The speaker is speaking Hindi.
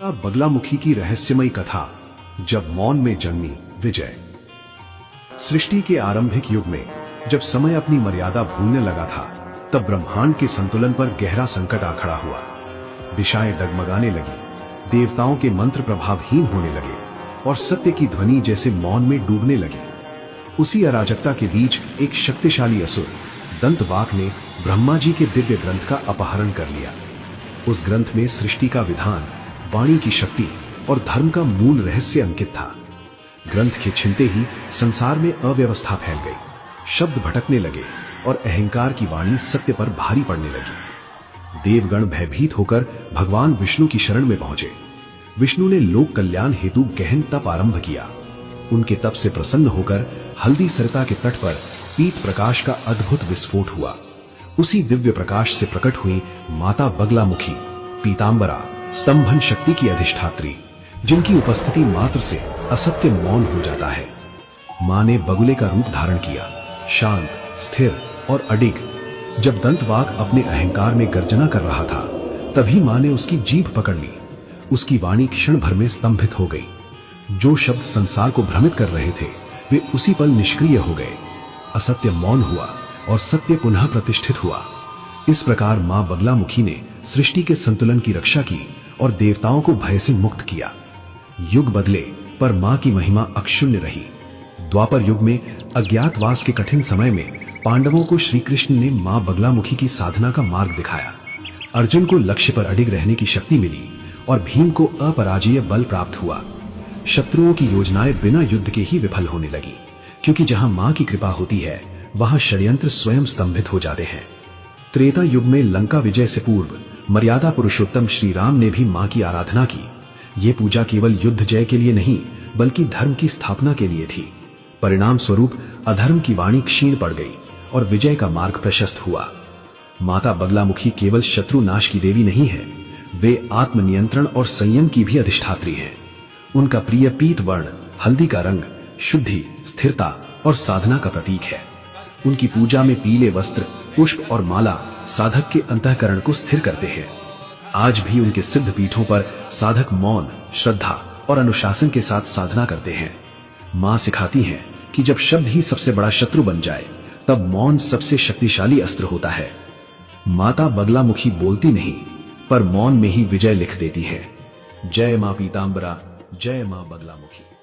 बगलामुखी की रहस्यमयी कथा, जब मौन में जन्मी विजय। सृष्टि के आरंभिक युग में जब समय अपनी मर्यादा भूलने लगा था, तब ब्रह्मांड के संतुलन पर गहरा संकट आ खड़ा हुआ। दिशाएं डगमगाने लगी, देवताओं के मंत्र प्रभावहीन होने लगे और सत्य की ध्वनि जैसे मौन में डूबने लगी। उसी अराजकता के बीच एक शक्तिशाली असुर दंतवाक ने ब्रह्मा जी के दिव्य ग्रंथ का अपहरण कर लिया। उस ग्रंथ में सृष्टि का विधान, वाणी की शक्ति और धर्म का मूल रहस्य अंकित था। ग्रंथ के छिनते ही संसार में अव्यवस्था फैल गई, शब्द भटकने लगे और अहंकार की वाणी सत्य पर भारी पड़ने लगी। देवगण भयभीत होकर भगवान विष्णु की शरण में पहुंचे। विष्णु ने लोक कल्याण हेतु गहन तप आरंभ किया। उनके तप से प्रसन्न होकर हल्दी सरिता के तट पर पीत प्रकाश का अद्भुत विस्फोट हुआ। उसी दिव्य प्रकाश से प्रकट हुई माता बगलामुखी, पीतांबरा, स्तंभन शक्ति की अधिष्ठात्री, जिनकी उपस्थिति मात्र से असत्य मौन हो जाता है। मां ने बगुले का रूप धारण किया, शांत, स्थिर और अडिग। जब दंतवाक अपने अहंकार में गर्जना कर रहा था, तभी मां ने उसकी जीभ पकड़ ली। उसकी वाणी क्षण भर में स्तंभित हो गई। जो शब्द संसार को भ्रमित कर रहे थे, वे उसी पल निष्क्रिय हो गए। असत्य मौन हुआ और सत्य पुनः प्रतिष्ठित हुआ। इस प्रकार मां बगलामुखी ने सृष्टि के संतुलन की रक्षा की और देवताओं को भय से मुक्त किया। युग बदले पर मां की महिमा अक्षुण्य रही। द्वापर युग में अज्ञातवास के कठिन समय में पांडवों को श्री कृष्ण ने मां बगलामुखी की साधना का मार्ग दिखाया। अर्जुन को लक्ष्य पर अडिग रहने की शक्ति मिली और भीम को अपराजेय बल प्राप्त हुआ। शत्रुओं की योजनाएं बिना युद्ध के ही विफल होने लगी, क्योंकि जहां मां की कृपा होती है, वहां षड्यंत्र स्वयं स्तंभित हो जाते हैं। त्रेता युग में लंका विजय से पूर्व मर्यादा पुरुषोत्तम श्री राम ने भी मां की आराधना की। ये पूजा केवल युद्ध जय के लिए नहीं, बल्कि धर्म की स्थापना के लिए थी। परिणाम स्वरूप अधर्म की वाणी क्षीण पड़ गई और विजय का मार्ग प्रशस्त हुआ। माता बगलामुखी केवल शत्रु नाश की देवी नहीं है, वे आत्मनियंत्रण और संयम की भी अधिष्ठात्री हैं। उनका प्रिय पीत वर्ण, हल्दी का रंग, शुद्धि, स्थिरता और साधना का प्रतीक है। उनकी पूजा में पीले वस्त्र, पुष्प और माला साधक के अंतःकरण को स्थिर करते हैं। आज भी उनके सिद्ध पीठों पर साधक मौन, श्रद्धा और अनुशासन के साथ साधना करते हैं। मां सिखाती हैं कि जब शब्द ही सबसे बड़ा शत्रु बन जाए, तब मौन सबसे शक्तिशाली अस्त्र होता है। माता बगलामुखी बोलती नहीं, पर मौन में ही विजय लिख देती है। जय मां पीतांबरा, जय मां बगलामुखी।